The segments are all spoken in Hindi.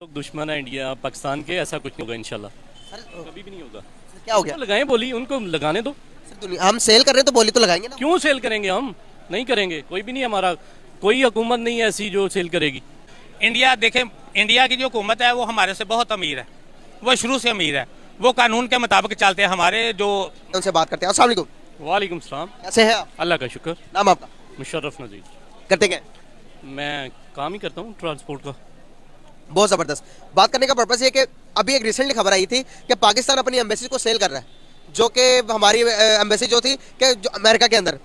लोग दुश्मन है इंडिया पाकिस्तान के, ऐसा कुछ नहीं होगा इंशाल्लाह। सर कभी भी नहीं होगा। क्या हो गया? उनको लगाएं बोली, उनको लगाने दो। सर दुनिया हम सेल कर रहे हैं तो बोली तो लगाएंगे ना। क्यों सेल करेंगे हम? नहीं करेंगे, कोई भी नहीं, हमारा कोई हुकूमत नहीं है ऐसी जो सेल करेगी। इंडिया देखें, इंडिया की जो हुकूमत है वो हमारे से बहुत अमीर है, वो शुरू से अमीर है, वो कानून के मुताबिक चलते हैं। हमारे जो उनसे बात करते हैं। अस्सलाम वालेकुम। वालेकुम सलाम। कैसे हैं आप? अल्लाह का शुक्र। नाम आपका? मुशर्रफ नज़ीर। करते क्या हैं? मैं काम ही करता हूँ ट्रांसपोर्ट का। बहुत ज़बरदस्त। बात करने का पर्पज़ ये कि अभी एक रिसेंटली खबर आई थी कि पाकिस्तान अपनी एम्बेसी को सेल कर रहा है, जो कि हमारी एम्बेसी जो थी कि जो अमेरिका के अंदर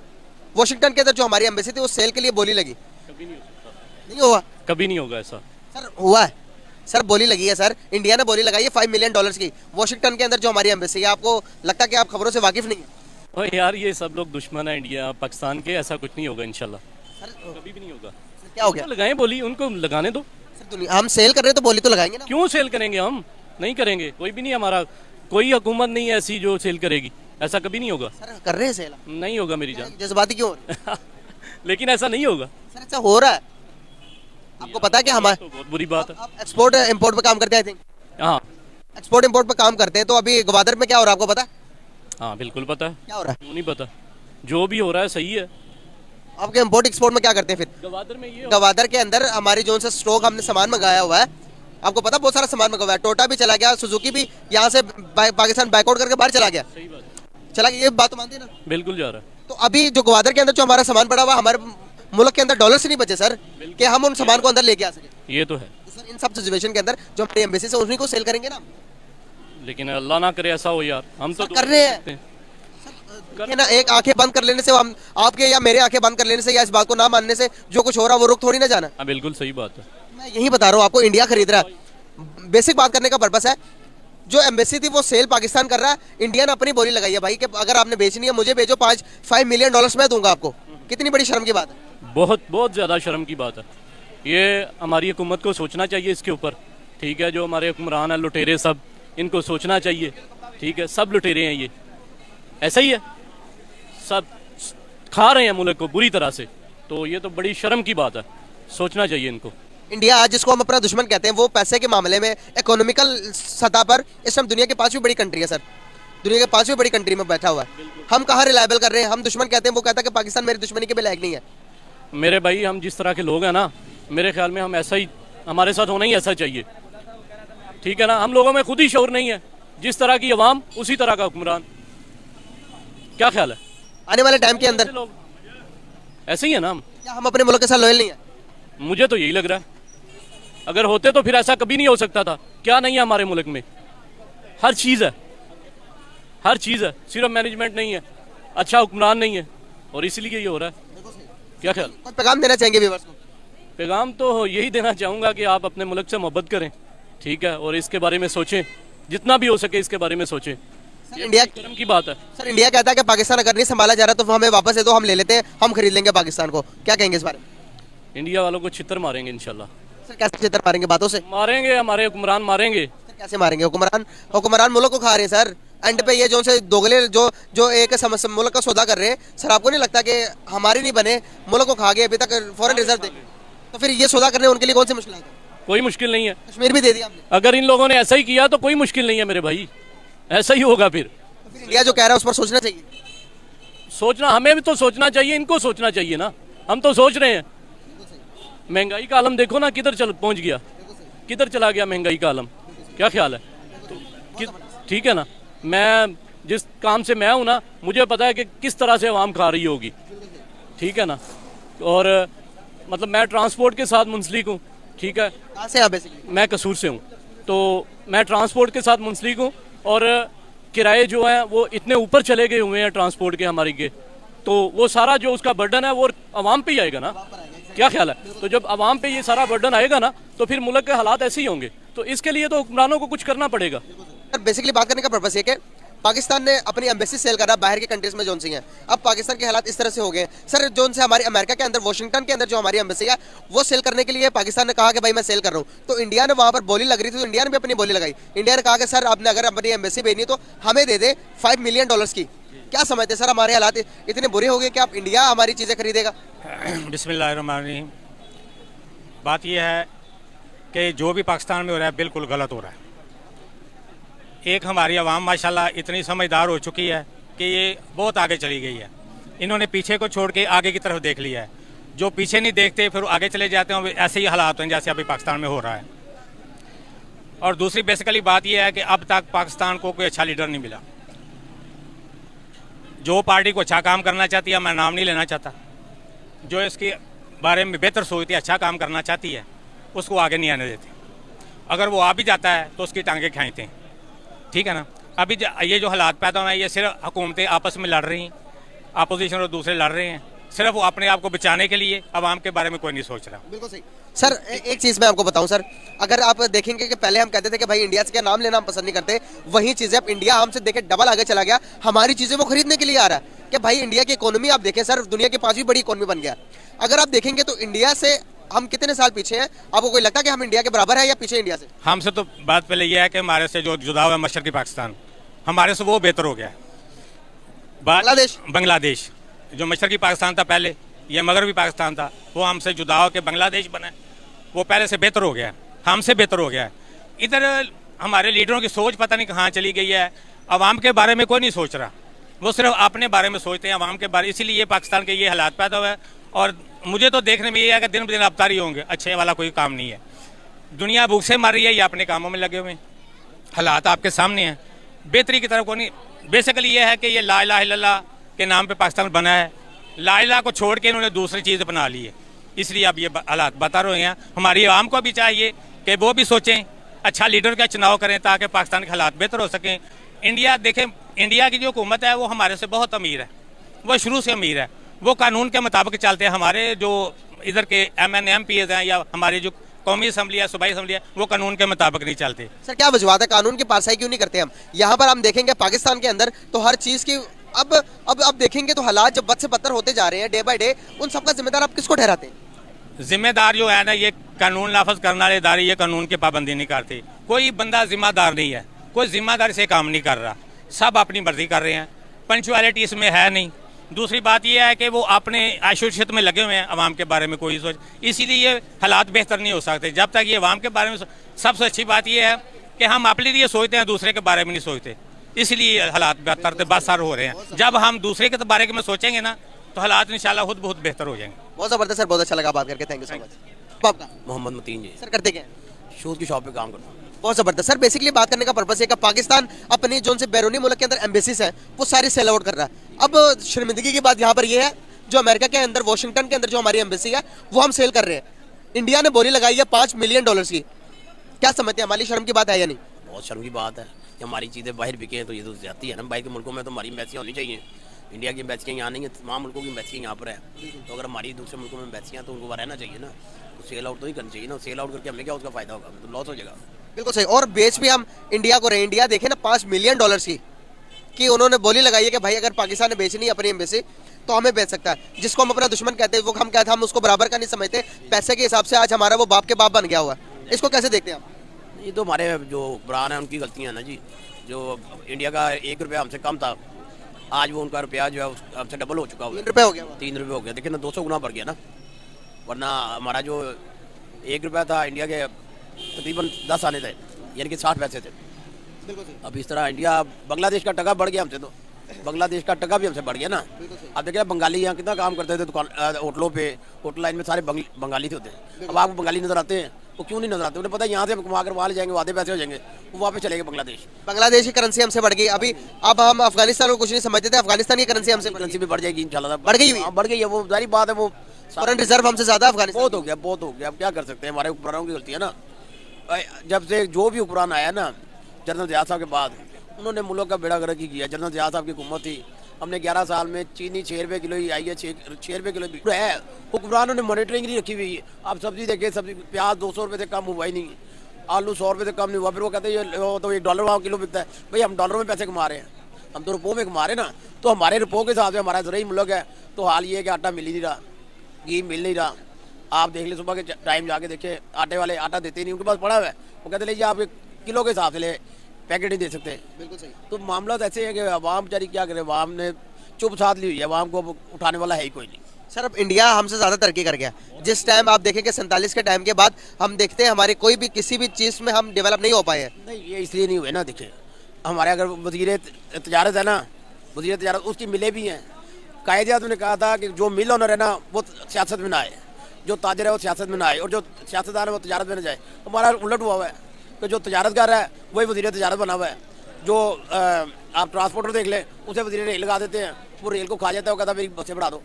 वाशिंगटन के अंदर जो हमारी एम्बेसी थी वो सेल के लिए बोली लगी। कभी नहीं हो सकता, नहीं हुआ? कभी नहीं होगा ऐसा। सर हुआ है। सर बोली लगी है। सर इंडिया ने बोली लगाई है $5 मिलियन की वाशिंगटन के अंदर जो हमारी एम्बेसी है। आपको लगता है कि आप खबरों से वाकिफ नहीं है? और यार ये सब लोग दुश्मन है इंडिया पाकिस्तान के, ऐसा कुछ नहीं होगा इंशाल्लाह। सर कभी भी नहीं होगा। क्या हो गया? उनको लगाएं बोली, उनको लगाने दो। सर दुनिया हम सेल कर रहे हैं तो बोली तो लगाएंगे ना। क्यों सेल करेंगे हम? नहीं करेंगे, कोई भी नहीं, हमारा कोई हुकूमत नहीं है ऐसी जो सेल करेगी। ऐसा कभी नहीं होगा। सर कर रहे हैं सेल। नहीं होगा मेरी जान। जज्बाती क्यों हो रहे हैं? लेकिन ऐसा नहीं होगा। सर ऐसा हो रहा है। आपको पता है कि हमारे तो बहुत बुरी बात है। आप एक्सपोर्ट इंपोर्ट पे काम करते हैं। आई थिंक हाँ एक्सपोर्ट इंपोर्ट पे काम करते हैं। तो अभी ग्वादर में क्या हो रहा है आपको पता है? हाँ बिल्कुल पता है। क्या हो रहा है? क्यों नहीं पता? जो भी हो रहा है सही है। आपके इंपोर्ट एक्सपोर्ट में क्या करते हैं फिर? गवादर में ये ग्वादर के अंदर हमारी जो सा स्टॉक हमने सामान मंगाया हुआ है, आपको पता बहुत सारा सामान मंगाया हुआ है। टोटा भी चला गया, सुजुकी भी यहाँ से पाकिस्तान बैकआउट करके बाहर चला गया। सही बात है। चला गया, ये बात तो मानते हैं ना? बिल्कुल जा रहा है। तो अभी जो ग्वादर के अंदर जो हमारा सामान पड़ा हुआ, हमारे मुल्क के अंदर डॉलर से नहीं बचे सर कि हम उन सामान को अंदर लेके आ सके। ये तो है, तो सर इन सब सिचुएशन के अंदर जो हमारी एम्बेसी से उन्हीं को सेल करेंगे ना। लेकिन अल्लाह ना करे ऐसा हो यार। हम तो सर, कर रहे हैं। सकते हैं। ये ना एक आंखें बंद कर लेने से हम आपके या मेरे आंखें बंद कर लेने से या इस बात को ना मानने से जो कुछ हो रहा है वो रुक थोड़ी ना जाना। हाँ बिल्कुल सही बात है। मैं यही बता रहा हूँ आपको, इंडिया खरीद रहा है। बेसिक बात करने का पर्पस है, जो एम्बेसी थी वो सेल पाकिस्तान कर रहा है। इंडिया ने अपनी बोली लगाई है भाई कि अगर आपने बेचनी है मुझे भेजो, $5 मिलियन मैं दूंगा आपको। कितनी बड़ी शर्म की बात है। बहुत बहुत ज़्यादा शर्म की बात है। ये हमारी हुकूमत को सोचना चाहिए इसके ऊपर। ठीक है, जो हमारे हुक्मरान है लुटेरे सब, इनको सोचना चाहिए। ठीक है, सब लुटेरे हैं ये, ऐसा ही है, सब खा रहे हैं मुल्क को बुरी तरह से। तो ये तो बड़ी शर्म की बात है, सोचना चाहिए इनको। इंडिया आज जिसको हम अपना दुश्मन कहते हैं, वो पैसे के मामले में इकोनॉमिकल सतह पर इस टाइम दुनिया की 5वीं बड़ी कंट्री है सर। दुनिया की 5वीं बड़ी कंट्री में बैठा हुआ है। हम कहाँ रिलायबल कर रहे हैं? हम दुश्मन कहते हैं, वो कहता है कि पाकिस्तान मेरी दुश्मनी के भी लायक नहीं है। मेरे भाई, हम जिस तरह के लोग हैं ना, मेरे ख्याल में हम ऐसा ही, हमारे साथ होना ही ऐसा चाहिए। ठीक है ना, हम लोगों में खुद ही शौर नहीं है। जिस तरह की अवाम उसी तरह का हुक्मरान। क्या ख्याल है? आने वाले टाइम के अंदर ऐसे लोग ऐसे ही है ना हम। क्या हम अपने मुल्क के साथ लॉयल नहीं है? मुझे तो यही लग रहा है। अगर होते तो फिर ऐसा कभी नहीं हो सकता था। क्या नहीं है हमारे मुल्क में? हर चीज़ है, हर चीज़ है। सिर्फ मैनेजमेंट नहीं है, अच्छा हुक्मरान नहीं है, और इसलिए ये हो रहा है। क्या ख्याल? कोई पैगाम देना चाहेंगे व्यूअर्स को? पैगाम तो यही देना चाहूँगा कि आप अपने मुल्क से मोहब्बत करें। ठीक है, और इसके बारे में सोचें, जितना भी हो सके इसके बारे में सोचें। सर इंडिया शर्म की बात है। सर इंडिया कहता है कि पाकिस्तान अगर नहीं संभाला जा रहा तो हमें वापस दे दो, हम ले लेते हैं, हम खरीद लेंगे पाकिस्तान को। क्या कहेंगे इस बारे में? इंडिया वालों को छितर मारेंगे इंशाल्लाह। सर कैसे चित्र मारेंगे? बातों से? मारेंगे, हमारे हुक्मरान मारेंगे। सर कैसे मारेंगे? हुक्मरान मुल्क को खा रहे हैं सर। एंड पे ये जो से दोगले जो जो एक मुल्क का सौदा कर रहे हैं सर, आपको नहीं लगता कि हमारे नहीं बने, मुल्क को खा गए, अभी तक फॉरेन रिजर्व दे, तो फिर ये सौदा करने उनके लिए कौन सी मुश्किल है? कोई मुश्किल नहीं है। कश्मीर भी दे दिया हमने। अगर इन लोगों ने ऐसा ही किया तो कोई मुश्किल नहीं है मेरे भाई, ऐसा ही होगा फिर। तो फिर इंडिया जो कह रहा है उस पर सोचना चाहिए। सोचना, हमें भी तो सोचना चाहिए, इनको सोचना चाहिए ना। हम तो सोच रहे हैं। महंगाई का आलम देखो ना किधर चल पहुंच गया, किधर चला गया महंगाई का आलम। क्या ख्याल है? तो ठीक है ना, मैं जिस काम से मैं हूँ ना, मुझे पता है कि किस तरह से आवाम खा रही होगी। ठीक है ना, और मतलब मैं ट्रांसपोर्ट के साथ मुंसलिक हूँ। ठीक है, कहाँ से आप बेसिकली? मैं कसूर से हूँ, तो मैं ट्रांसपोर्ट के साथ मुंसलिक हूँ। और किराए जो हैं वो इतने ऊपर चले गए हुए हैं ट्रांसपोर्ट के हमारे के, तो वो सारा जो उसका बर्डन है वो आवाम पे ही आएगा ना। क्या ख्याल है? तो जब आवाम पे ये सारा बर्डन आएगा ना, तो फिर मुल्क के हालात ऐसे ही होंगे। तो इसके लिए तो हुक्मरानों को कुछ करना पड़ेगा। सर बेसिकली बात करने का पर्पस ये कि पाकिस्तान ने अपनी एम्बेसी सेल करा बाहर के कंट्रीज में जोन सी हैं। अब पाकिस्तान के हालात इस तरह से हो गए सर, जोन से हमारी अमेरिका के अंदर वाशिंगटन के अंदर जो हमारी एम्बेसी है वो सेल करने के लिए पाकिस्तान ने कहा कि भाई मैं सेल कर रहा हूँ। तो इंडिया ने वहाँ पर बोली लग रही थी, तो इंडिया ने भी अपनी बोली लगाई। इंडिया ने कहा कि सर आपने अगर अपनी एम्बेसी भेजनी तो हमें दे दे $5 मिलियन की। क्या समझते सर, हमारे हालात इतने बुरे हो गए कि आप इंडिया हमारी चीज़ें खरीदेगा? बिस्मिल्लाहिर्रहमानिर्रहीम। बात यह है कि जो भी पाकिस्तान में हो रहा है बिल्कुल गलत हो रहा है। एक हमारी आवाम माशाल्लाह इतनी समझदार हो चुकी है कि ये बहुत आगे चली गई है। इन्होंने पीछे को छोड़ के आगे की तरफ देख लिया है। जो पीछे नहीं देखते फिर आगे चले जाते हैं, ऐसे ही हालात हैं जैसे अभी पाकिस्तान में हो रहा है। और दूसरी बेसिकली बात यह है कि अब तक पाकिस्तान को कोई अच्छा लीडर नहीं मिला। जो पार्टी को अच्छा काम करना चाहती है, मैं नाम नहीं लेना चाहता, जो इसके बारे में बेहतर सोचती है, अच्छा काम करना चाहती है, उसको आगे नहीं आने देते। अगर वो आ भी जाता है तो उसकी टांगे खींचते हैं, ठीक है ना। अभी ये जो हालात पैदा हुए हैं, ये सिर्फ हुकूमतें आपस में लड़ रही हैं, अपोजिशन और दूसरे लड़ रहे हैं, सिर्फ वो अपने आप को बचाने के लिए। आवाम के बारे में कोई नहीं सोच रहा। बिल्कुल सही सर। एक चीज मैं आपको बताऊं सर, अगर आप देखेंगे कि पहले हम कहते थे कि भाई इंडिया से क्या नाम लेना हम पसंद नहीं करते, वही चीजें अब इंडिया हमसे देखे डबल आगे चला गया। हमारी चीजें वो खरीदने के लिए आ रहा है कि भाई इंडिया की इकोनॉमी आप देखें सर, दुनिया की 5वीं बड़ी इकोनॉमी बन गया। अगर आप देखेंगे तो इंडिया से हम कितने साल पीछे हैं? आपको कोई लगता है कि हम इंडिया के बराबर है या पीछे इंडिया से? हमसे तो बात पहले यह है कि हमारे से जो जुदा हुआ है मशरकी पाकिस्तान, हमारे से वो बेहतर हो गया है। बांग्लादेश जो मशरकी पाकिस्तान था पहले, ये मगरबी पाकिस्तान था, वो हमसे जुदा हो के बांग्लादेश बना है। वो पहले से बेहतर हो गया है, हमसे बेहतर हो गया है। इधर हमारे लीडरों की सोच पता नहीं कहाँ चली गई है। आवाम के बारे में कोई नहीं सोच रहा, वो सिर्फ अपने बारे में सोचते हैं, आवाम के बारे। इसीलिए पाकिस्तान के ये हालात पैदा हुए हैं। और मुझे तो देखने में ये है कि दिन ब दिन अवतारी होंगे, अच्छे वाला कोई काम नहीं है। दुनिया भूख से मर रही है, ये अपने कामों में लगे हुए हैं। हालात आपके सामने हैं, बेहतरी की तरफ को नहीं। बेसिकली ये है कि ये ला इलाहा इल्लल्लाह के नाम पे पाकिस्तान बना है, ला इलाहा को छोड़ के इन्होंने दूसरी चीज़ बना ली है। इसलिए अब ये हालात बता रहे हैं। हमारी आवाम को भी चाहिए कि वो भी सोचें, अच्छा लीडर का चुनाव करें ताकि पाकिस्तान के हालात बेहतर हो सकें। इंडिया देखें, इंडिया की जो हुकूमत है वो हमारे से बहुत अमीर है, वो शुरू से अमीर है। वो कानून के मुताबिक चलते हैं। हमारे जो इधर के MNMPs हैं या हमारी जो कौमी असम्बली है, सूबाई असम्बली है, वो कानून के मुताबिक नहीं चलते। सर क्या वजूहत है, कानून की पारसाई क्यों नहीं करते हम? यहाँ पर हम देखेंगे पाकिस्तान के अंदर तो हर चीज़ की अब देखेंगे तो हालात जब बद से बदतर होते जा रहे हैं डे बाय डे, उन सबका जिम्मेदार आप किसको ठहराते हैं? जिम्मेदार जो है ना, ये कानून नाफज करने वाले इदारे ये कानून की पाबंदी नहीं करते। कोई बंदा जिम्मेदार नहीं है, कोई जिम्मेदारी से काम नहीं कर रहा, सब अपनी मर्जी कर रहे हैं। पंचुअलिटी इसमें है नहीं। दूसरी बात यह है कि वो अपने आशुषित में लगे हुए हैं, आवाम के बारे में कोई सोच। इसीलिए ये हालात बेहतर नहीं हो सकते जब तक ये आवाम के बारे में। सबसे अच्छी बात यह है कि हम अपने लिए सोचते हैं, दूसरे के बारे में नहीं सोचते, इसलिए हालात बेहतर बदतर हो रहे हैं। जब हम दूसरे के बारे में सोचेंगे ना तो हालात इंशाल्लाह खुद बहुत बेहतर हो जाएंगे। बहुत ज़बरदस्त सर, बहुत अच्छा लगा बात करके, थैंक यू सो मच। आपका? मोहम्मद मतीन जी। सर करते क्या हैं? शूज़ की शॉप पे काम करता हूँ। बहुत ज़बरदस्त सर। बेसिकली बात करने का पर्पस है कि पाकिस्तान अपनी जो उनसे बैरूनी मुल्क के अंदर एम्बेसीज हैं वो सारी सेल आउट कर रहा है। अब शर्मिंदगी की बात यहाँ पर ये है, जो अमेरिका के अंदर वाशिंगटन के अंदर जो हमारी एम्बेसी है वो हम सेल कर रहे हैं। इंडिया ने बोली लगाई है $5 मिलियन की। क्या समझते हैं, हमारी शर्म की बात है या नहीं? बहुत शर्म की बात है कि हमारी चीज़ें बाहर बिके हैं, तो ये तो जाती है ना। बाहर के मुल्कों में तो हमारी एम्बेसियाँ होनी चाहिए। इंडिया की एम्बेसियाँ यहाँ नहीं है, तमाम मुल्कों की एम्बेसियाँ यहाँ पर है। तो अगर हमारी दूसरे मुल्कों में एम्बेसियाँ तो उनको वहाँ रहना चाहिए ना। तो सेल आउट तो ही करनी चाहिए ना। सेल आउट करके हमें क्या उसका फ़ायदा होगा? तो लॉस हो जाएगा। बिल्कुल सही। और बेच भी हम इंडिया को रहे। इंडिया देखे ना $5 मिलियन की कि उन्होंने बोली लगाई है कि भाई अगर पाकिस्तान ने बेचनी है अपनी एम्बेसी तो हमें बेच सकता है। जिसको हम अपना दुश्मन कहते हैं, वो हम कहते हैं, हम उसको बराबर का नहीं समझते। पैसे के हिसाब से आज हमारा वो बाप के बाप बन गया हुआ है। इसको कैसे देखते हैं आप? ये तो हमारे जो ब्रान है उनकी गलतियाँ हैं ना जी। जो इंडिया का ₹1 हमसे कम था, आज वो उनका रुपया जो है हमसे डबल हो चुका हुआ है। ₹3 हो गया हुआ। ₹3 हो गया। देखिए ना, 200 गुना बढ़ गया ना। वरना हमारा जो ₹1 था इंडिया के तकरीबन 10 आने थे, यानी कि 60 पैसे थे। अब इस तरह इंडिया बांग्लादेश का टका बढ़ गया हमसे, तो बांग्लादेश का टका भी हमसे बढ़ गया ना। अब देखिए बंगाली यहाँ कितना काम करते थे दुकान, होटलों पे, होटल लाइन में सारे बंगाली थे होते हैं। अब आपको बंगाली नजर आते हैं, वो क्यों नहीं नजर आते? उन्हें पता है यहाँ से कमा कर वहाँ ले जाएंगे, आधे पैसे हो जाएंगे, वो वापस चलेंगे बांग्लादेश। बांग्लादेश की करेंसी हमसे बढ़ गई। अभी अब हम अफगानिस्तान को कुछ नहीं समझते थे, अफगानिस्तान की करेंसी हमसे करेंसी भी बढ़ जाएगी इंशाल्लाह। बढ़ गई हुई है। बढ़ गई है, वो सारी बात है। वो फॉरेन रिजर्व हमसे ज्यादा अफगानिस्तान। बहुत हो गया, बहुत हो गया। अब क्या कर सकते हैं, हमारे हुक्मरानों की गलती है ना। जब से जो भी हुक्मरान आया ना जनरल ज़िया साहब के बाद, उन्होंने मुल्क का बेड़ा गर्क ही किया। जनरल ज़िया साहब की हुकूमत थी, हमने 11 साल में चीनी ₹6 किलो ही आई है, ₹6 है। हुक्मरानों ने मॉनिटरिंग नहीं रखी हुई है। आप सब्जी देखें, सब्जी प्याज ₹200 से कम हुआ ही नहीं, आलू ₹100 से कम नहीं हुआ। फिर वो कहते हैं ये तो $1 वहाँ किलो बिकता है। भाई हम डॉलर में पैसे कमा रहे हैं, हम तो रुपयों में कमा रहे हैं ना। तो हमारे रुपयों के हिसाब से हमारा ज़रूरी मुल्क है। तो हाल ये है कि आटा मिल ही नहीं रहा, घी मिल नहीं रहा। आप देख ले, सुबह के टाइम जाके देखे, आटे वाले आटा देते नहीं, उनके पास पड़ा हुआ है। वो कहते लीजिए आप किलो के हिसाब से ले, पैकेट नहीं दे सकते। बिल्कुल सही। तो मामला तो ऐसे है कि अवाम बेचारी क्या करे, अवाम ने चुप साथ ली हुई है, अवाम को उठाने वाला है ही कोई नहीं। सर अब इंडिया हमसे ज़्यादा तरक्की कर गया। जिस टाइम आप देखेंगे 47 के टाइम के बाद हम देखते हैं हमारी कोई भी किसी भी चीज़ में हम डेवलप नहीं हो पाए हैं। नहीं, ये इसलिए नहीं हुए ना। देखिए, हमारे अगर वज़ीर तजारत है ना, वज़ीर तजारत उसकी मिले भी हैं। कायदे-आज़म ने कहा था कि जो मिल ओनर है ना वो सियासत में ना आए, जो ताजर है वो सियासत में ना आए, और जो सियासतदान है वो तजारत में ना जाए। हमारा उलट हुआ हुआ है कि जो तजारतकार है वही वज़ीर तजारत बना हुआ है। जो आप ट्रांसपोर्टर देख लें, उसे वज़ीर रेल लगा देते हैं, वो रेल को खा जाता है, वो कहता है मेरी बसें बढ़ा दो।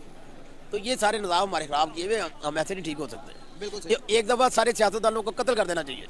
तो ये सारे निज़ाम हमारे ख़राब किए हुए हैं, हम ऐसे नहीं ठीक हो सकते। बिल्कुल एक दफ़ा सारे सियासतदानों को कत्ल कर देना चाहिए।